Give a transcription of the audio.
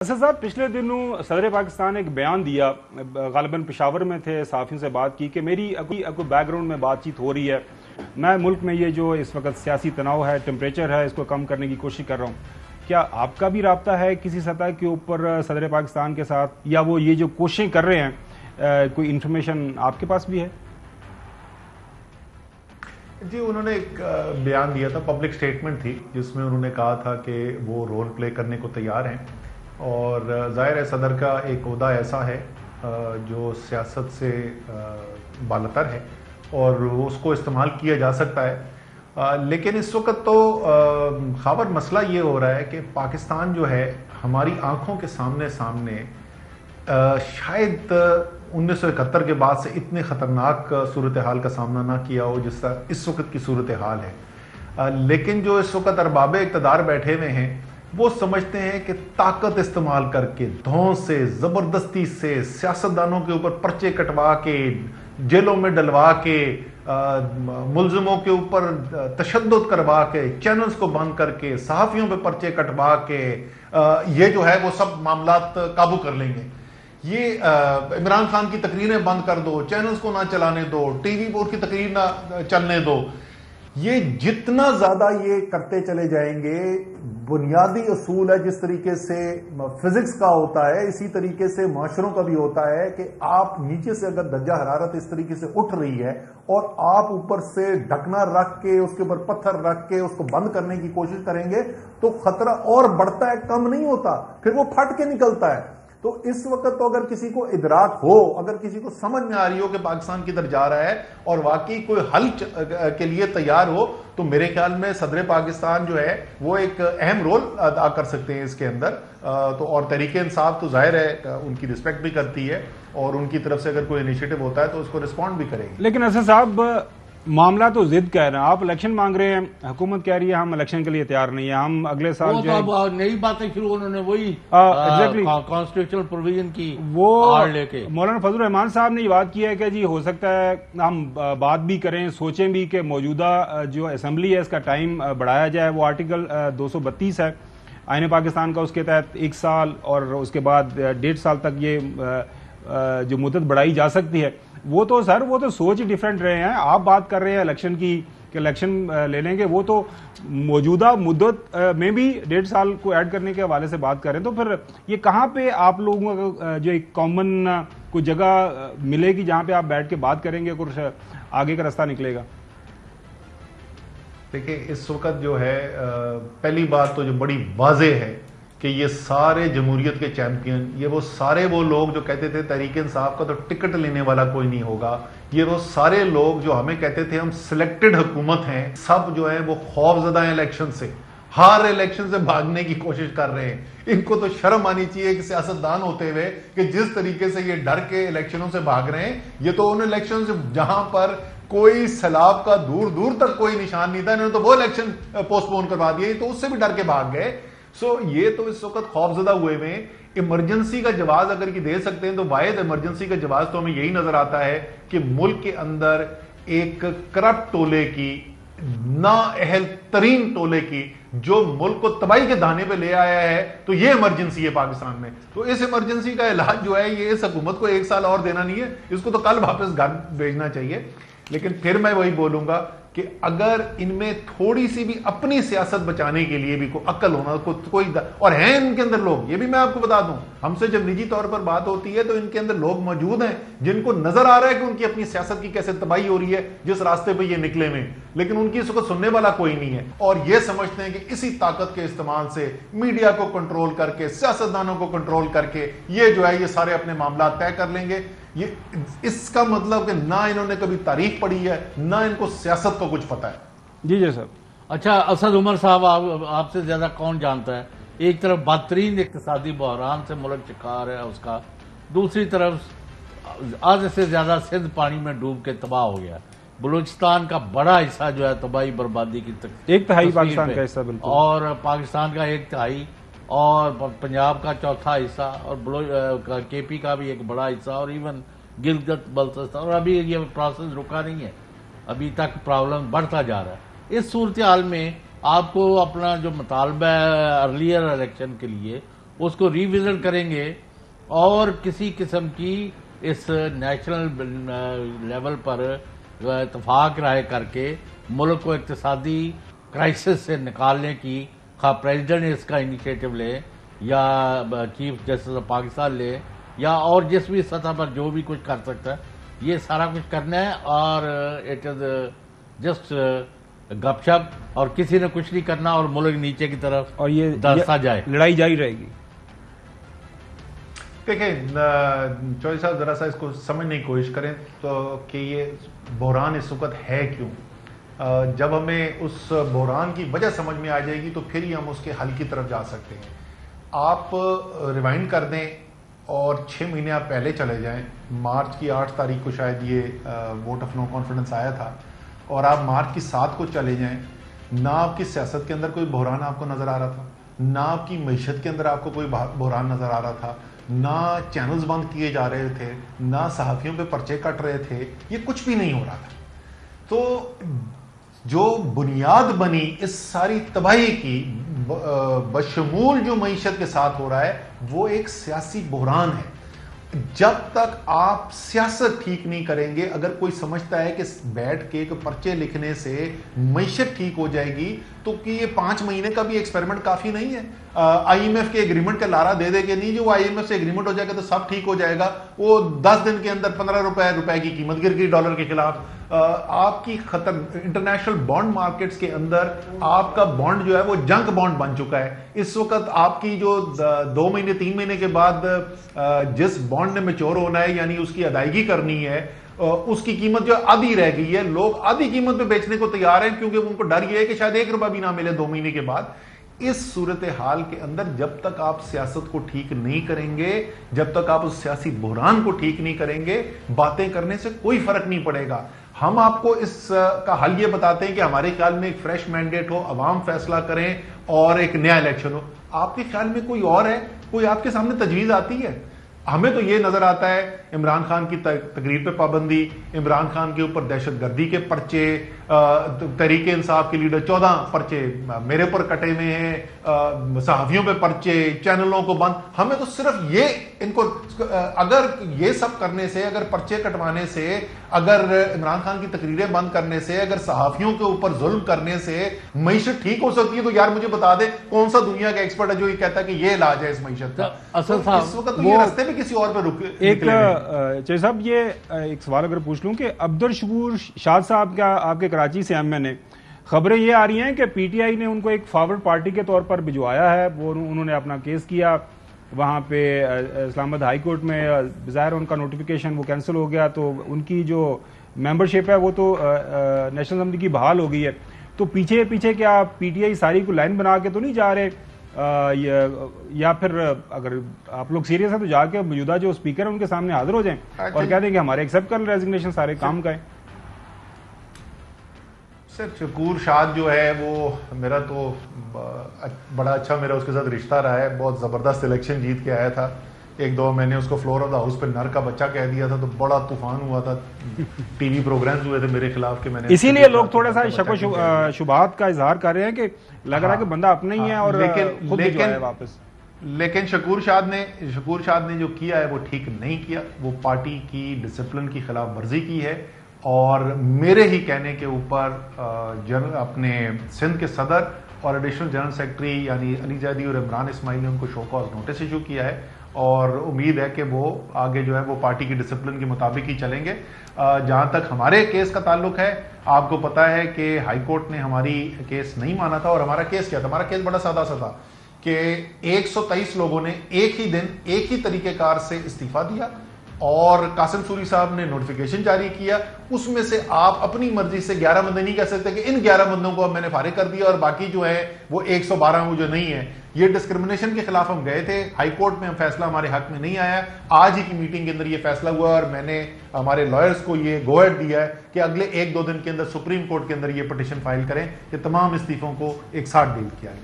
اسد صاحب پچھلے دنوں صدر پاکستان نے ایک بیان دیا، غالباً پشاور میں تھے، صحافیوں سے بات کی کہ میری کوئی بیک گراؤنڈ میں بات چیت ہو رہی ہے، میں ملک میں یہ جو اس وقت سیاسی تناؤ ہے، ٹمپریچر ہے، اس کو کم کرنے کی کوشش کر رہا ہوں۔ کیا آپ کا بھی رابطہ ہے کسی سطح کے اوپر صدر پاکستان کے ساتھ، یا وہ یہ جو کوششیں کر رہے ہیں کوئی انفارمیشن آپ کے پاس بھی ہے؟ جی، انہوں نے ایک بیان دیا تھا، پبلک سٹیٹمنٹ تھی، جس میں انہوں نے کہا تھا کہ وہ رول پلے کرنے کو تیار ہیں، اور ظاہر ہے صدر کا ایک عہدہ ایسا ہے جو سیاست سے بالاتر ہے اور اس کو استعمال کیا جا سکتا ہے، لیکن اس وقت تو خاور مسئلہ یہ ہو رہا ہے کہ پاکستان جو ہے ہماری آنکھوں کے سامنے شاید 1971 کے بعد سے اتنے خطرناک صورتحال کا سامنا نہ کیا ہو جس طرح اس وقت کی صورتحال ہے، لیکن جو اس وقت ارباب اقتدار بیٹھے ہوئے ہیں وہ سمجھتے ہیں کہ طاقت استعمال کر کے، دھون سے، زبردستی سے، سیاستدانوں کے اوپر پرچے کٹوا کے، جیلوں میں ڈلوا کے، ملزموں کے اوپر تشدد کروا کے، چینلز کو بند کر کے، صحافیوں پہ پرچے کٹوا کے، یہ جو ہے وہ سب معاملات قابو کر لیں گے۔ یہ عمران خان کی تقریریں بند کر دو، چینلز کو نہ چلانے دو، ٹی وی پر کی تقریر نہ چلنے دو، یہ جتنا زیادہ یہ کرتے چلے جائیں گے، بنیادی اصول ہے جس طریقے سے فزکس کا ہوتا ہے اسی طریقے سے معاشروں کا بھی ہوتا ہے کہ آپ نیچے سے اگر درجہ حرارت اس طریقے سے اٹھ رہی ہے اور آپ اوپر سے ڈھکنا رکھ کے اس کے اوپر پتھر رکھ کے اس کو بند کرنے کی کوشش کریں گے تو خطرہ اور بڑھتا ہے، کم نہیں ہوتا، پھر وہ پھٹ کے نکلتا ہے۔ تو اس وقت تو اگر کسی کو ادراک ہو، اگر کسی کو سمجھ میں آ رہی ہو کہ پاکستان کدھر جا رہا ہے اور واقعی کوئی حل کے لیے تیار ہو، تو میرے خیال میں صدر پاکستان جو ہے وہ ایک اہم رول ادا کر سکتے ہیں اس کے اندر، تو اور تحریک انصاف تو ظاہر ہے ان کی رسپیکٹ بھی کرتی ہے اور ان کی طرف سے اگر کوئی انیشیٹو ہوتا ہے تو اس کو رسپونڈ بھی کرے گی۔ لیکن اسد صاحب معاملہ تو ضد کہہ رہے ہیں، آپ الیکشن مانگ رہے ہیں، حکومت کہہ رہی ہے ہم الیکشن کے لیے تیار نہیں ہیں، ہم اگلے سال جو ہے نئی باتیں شروع، انہوں نے وہی کانسٹیٹیوشنل پروویژن کی وہ آڑ لے کے مولانا فضل الرحمان صاحب نے یہ بات کی ہے کہ جی ہو سکتا ہے ہم بات بھی کریں، سوچیں بھی کہ موجودہ جو اسمبلی ہے اس کا ٹائم بڑھایا جائے، وہ آرٹیکل 232 ہے آئین پاکستان کا، اس کے تحت 1 سال اور اس کے بعد 1.5 سال تک یہ جو مدت بڑھائی جا سکتی ہے۔ وہ تو سر وہ تو سوچ ہی ڈیفرنٹ رہے ہیں، آپ بات کر رہے ہیں الیکشن کی کہ الیکشن لے لیں گے، وہ تو موجودہ مدت میں بھی 1.5 سال کو ایڈ کرنے کے حوالے سے بات کر رہے ہیں، تو پھر یہ کہاں پہ آپ لوگوں کو جو ایک کامن کوئی جگہ ملے گی جہاں پہ آپ بیٹھ کے بات کریں گے، کچھ آگے کا راستہ نکلے گا؟ دیکھیں اس وقت جو ہے پہلی بات تو جو بڑی واضح ہے کہ یہ سارے جمہوریت کے چیمپئن، یہ وہ لوگ جو کہتے تھے تحریک انصاف کا تو ٹکٹ لینے والا کوئی نہیں ہوگا، یہ وہ سارے لوگ جو ہمیں کہتے تھے ہم سلیکٹڈ حکومت ہیں، سب جو ہیں وہ خوف زدہ ہیں الیکشن سے، ہر الیکشن سے بھاگنے کی کوشش کر رہے ہیں۔ ان کو تو شرم آنی چاہیے کہ سیاستدان ہوتے ہوئے کہ جس طریقے سے یہ ڈر کے الیکشنوں سے بھاگ رہے ہیں، یہ تو ان الیکشن سے جہاں پر کوئی سیلاب کا دور دور تک کوئی نشان نہیں تھا، انہوں نے تو وہ الیکشن پوسٹ پون کروا دیے، تو اس سے بھی ڈر کے بھاگ گئے۔ یہ تو اس وقت خوف زدہ ہوئے ہوئے ہیں۔ ایمرجنسی کا جواز اگر یہ دے سکتے ہیں تو واحد ایمرجنسی کا جواز تو ہمیں یہی نظر آتا ہے کہ ملک کے اندر ایک کرپٹ ٹولے کی، نااہل ترین ٹولے کی، جو ملک کو تباہی کے دہانے پہ لے آیا ہے، تو یہ ایمرجنسی ہے پاکستان میں۔ تو اس ایمرجنسی کا علاج جو ہے یہ اس حکومت کو 1 سال اور دینا نہیں ہے، اس کو تو کل واپس گھر بھیجنا چاہیے۔ لیکن پھر میں وہی بولوں گا کہ اگر ان میں تھوڑی سی بھی اپنی سیاست بچانے کے لیے بھی کوئی عقل ہونا، کوئی اور ہیں ان کے اندر لوگ، یہ بھی میں آپ کو بتا دوں، ہم سے جب نجی طور پر بات ہوتی ہے تو ان کے اندر لوگ موجود ہیں جن کو نظر آ رہا ہے کہ ان کی اپنی سیاست کی کیسے تباہی ہو رہی ہے جس راستے پہ یہ نکلے میں، لیکن ان کی اس وقت سننے والا کوئی نہیں ہے، اور یہ سمجھتے ہیں کہ اسی طاقت کے استعمال سے میڈیا کو کنٹرول کر کے، سیاستدانوں کو کنٹرول کر کے یہ جو ہے یہ سارے اپنے معاملات طے کر لیں گے۔ یہ اس کا مطلب کہ نہ انہوں نے کبھی تاریخ پڑھی ہے، نہ ان کو سیاست کا کچھ پتا ہے۔ جی صاحب۔ اچھا اسد عمر صاحب، آپ سے زیادہ کون جانتا ہے، ایک طرف بدترین اقتصادی بحران سے ملک شکار ہے اس کا، دوسری طرف آدھے سے زیادہ سندھ پانی میں ڈوب کے تباہ ہو گیا، بلوچستان کا بڑا حصہ جو ہے تباہی بربادی کی 1/3 پاکستان کا حصہ، بالکل، اور پاکستان کا 1/3 اور پنجاب کا 1/4 حصہ، اور کے پی کا بھی ایک بڑا حصہ، اور ایون گلگت بلتستان، اور ابھی یہ پروسیس رکا نہیں ہے، ابھی تک پرابلم بڑھتا جا رہا ہے۔ اس صورتحال میں آپ کو اپنا جو مطالبہ ہے ارلیئر الیکشن کے لیے اس کو ریوزٹ کریں گے اور کسی قسم کی اس نیشنل لیول پر اتفاق رائے کر کے ملک کو اقتصادی کرائسس سے نکالنے کی خواہ پریزیڈنٹ اس کا انیشیٹو لے یا چیف جسٹس آف پاکستان لے یا اور جس بھی سطح پر جو بھی کچھ کر سکتا ہے، یہ سارا کچھ کرنا ہے اور اٹ از جسٹ گپ شپ اور کسی نے کچھ نہیں کرنا اور ملک نیچے کی طرف اور یہ دھستا جائے، لڑائی جاری رہے گی. دیکھیں چوہدری صاحب ذرا سا اس کو سمجھنے کی کوشش کریں تو کہ یہ بحران اس وقت ہے کیوں. جب ہمیں اس بحران کی وجہ سمجھ میں آ جائے گی تو پھر ہی ہم اس کے حل کی طرف جا سکتے ہیں. آپ ریوائنڈ کر دیں اور 6 مہینے آپ پہلے چلے جائیں. مارچ کی 8 تاریخ کو شاید یہ ووٹ آف نو کانفیڈنس آیا تھا اور آپ مارچ کی 7 کو چلے جائیں. نہ آپ کی سیاست کے اندر کوئی بحران آپ کو نظر آ رہا تھا، نہ آپ کی معیشت کے اندر آپ کو کوئی بحران نظر آ رہا تھا، نہ چینلز بند کیے جا رہے تھے، نہ صحافیوں پہ پرچے کٹ رہے تھے، یہ کچھ بھی نہیں ہو رہا تھا. تو جو بنیاد بنی اس ساری تباہی کی بشمول جو معیشت کے ساتھ ہو رہا ہے وہ ایک سیاسی بحران ہے. جب تک آپ سیاست ٹھیک نہیں کریں گے، اگر کوئی سمجھتا ہے کہ بیٹھ کے ایک پرچے لکھنے سے معیشت ٹھیک ہو جائے گی تو کہ یہ 5 مہینے کا بھی ایکسپیریمنٹ کافی نہیں ہے. آئی ایم ایف کے ایگریمنٹ کا لارا دے دے کہ نہیں جو آئی ایم ایف سے ایگریمنٹ ہو جائے گا تو سب ٹھیک ہو جائے گا. وہ 10 دن کے اندر 15 روپے کی قیمت گر گئی ڈالر کے خلاف. آپ کی انٹرنیشنل بانڈ مارکیٹس کے اندر آپ کا بانڈ جو ہے وہ جنک بانڈ بن چکا ہے. اس وقت آپ کی جو 2 مہینے 3 مہینے کے بعد جس بانڈ نے میچور ہونا ہے یعنی اس کی ادائیگی کرنی ہے، اس کی قیمت جو آدھی رہ گئی ہے. لوگ آدھی قیمت پہ بیچنے کو تیار ہیں کیونکہ ان کو ڈر یہ ہے کہ شاید 1 روپیہ بھی نہ ملے 2 مہینے کے بعد. اس صورتحال کے اندر جب تک آپ سیاست کو ٹھیک نہیں کریں گے، جب تک آپ اس سیاسی بحران کو ٹھیک نہیں کریں گے، باتیں کرنے سے کوئی فرق نہیں پڑے گا. ہم آپ کو اس کا حل یہ بتاتے ہیں کہ ہمارے خیال میں ایک فریش مینڈیٹ ہو، عوام فیصلہ کریں اور ایک نیا الیکشن ہو. آپ کے خیال میں کوئی اور ہے؟ کوئی آپ کے سامنے تجویز آتی ہے؟ ہمیں تو یہ نظر آتا ہے عمران خان کی تقریر پہ پابندی، عمران خان کے اوپر دہشت گردی کے پرچے، تحریک انصاف کے لیڈر 14 پرچے میرے اوپر کٹے ہوئے ہیں، صحافیوں پہ پرچے، چینلوں کو بند. ہمیں تو صرف یہ ان کو اگر یہ سب کرنے سے، اگر پرچے کٹوانے سے، اگر عمران خان کی تقریریں بند کرنے سے، اگر صحافیوں کے اوپر ظلم کرنے سے معیشت ٹھیک ہو سکتی ہے تو یار مجھے بتا دیں کون سا دنیا کا ایکسپرٹ ہے جو یہ کہتا ہے کہ یہ علاج ہے اس معیشت کا. اس وقت یہ راستے بھی کسی اور پہ رکے. ایک چودھری صاحب یہ ایک سوال اگر پوچھ لوں کہ عبدالشکور شاد صاحب کا آپ کے کراچی سے ایم این اے، خبریں یہ آ رہی ہیں کہ پی ٹی آئی نے ان کو ایک فارورڈ پارٹی کے طور پر بھجوایا ہے. وہ انہوں نے اپنا کیس کیا وہاں پہ اسلام آباد ہائی کورٹ میں، بظاہر ان کا نوٹیفیکیشن وہ کینسل ہو گیا تو ان کی جو ممبرشپ ہے وہ تو نیشنل اسمبلی کی بحال ہو گئی ہے. تو پیچھے کیا پی ٹی آئی ساری کو لائن بنا کے تو نہیں جا رہے، یا پھر اگر آپ لوگ سیریس ہیں تو جا کے موجودہ جو اسپیکر ہیں ان کے سامنے حاضر ہو جائیں اور کہہ دیں کہ ہمارے ایکسیپٹ کر ریزگنیشن سارے کام کا ہے. سر شکور شاد جو ہے وہ میرا تو بڑا اچھا میرا اس کے ساتھ رشتہ رہا ہے. بہت زبردست الیکشن جیت کے آیا تھا. 1-2 میں نے اس کو فلور آف دا ہاؤس پہ نر کا بچہ کہہ دیا تھا تو بڑا طوفان ہوا تھا. ٹی وی پروگرامز ہوئے تھے میرے خلاف کہ میں نے اسی لیے لوگ تھوڑا سا شک و شبہات کا اظہار کر رہے ہیں کہ لگ رہا ہے کہ بندہ اپنا ہی ہے اور خود بھجوایا ہے واپس. لیکن شکور شاد نے جو کیا ہے وہ ٹھیک نہیں کیا. وہ پارٹی کی ڈسپلن کی خلاف ورزی کی ہے اور میرے ہی کہنے کے اوپر اپنے سندھ کے صدر اور ایڈیشنل جنرل سیکرٹری یعنی علی زیدی اور عمران اسماعیل نے ان کو شو کاز نوٹس ایشو کیا ہے اور امید ہے کہ وہ آگے جو ہے وہ پارٹی کی ڈسپلن کے مطابق ہی چلیں گے. جہاں تک ہمارے کیس کا تعلق ہے، آپ کو پتا ہے کہ ہائی کورٹ نے ہماری کیس نہیں مانا تھا. اور ہمارا کیس کیا تھا؟ ہمارا کیس بڑا سادہ سا تھا کہ 123 لوگوں نے ایک ہی دن ایک ہی طریقہ کار سے استعفیٰ دیا اور قاسم سوری صاحب نے نوٹیفیکیشن جاری کیا. اس میں سے آپ اپنی مرضی سے 11 بندے نہیں کہہ سکتے کہ ان 11 بندوں کو اب میں نے فارغ کر دیا اور باقی جو ہے وہ 112 وہ جو نہیں ہے. یہ ڈسکرمنیشن کے خلاف ہم گئے تھے ہائی کورٹ میں، فیصلہ ہمارے حق میں نہیں آیا. آج ہی کی میٹنگ کے اندر یہ فیصلہ ہوا اور میں نے ہمارے لائرز کو یہ گو ایڈ دیا ہے کہ اگلے 1-2 دن کے اندر سپریم کورٹ کے اندر یہ پٹیشن فائل کریں کہ تمام استعفوں کو ایک ساتھ ڈیل کیا جائے.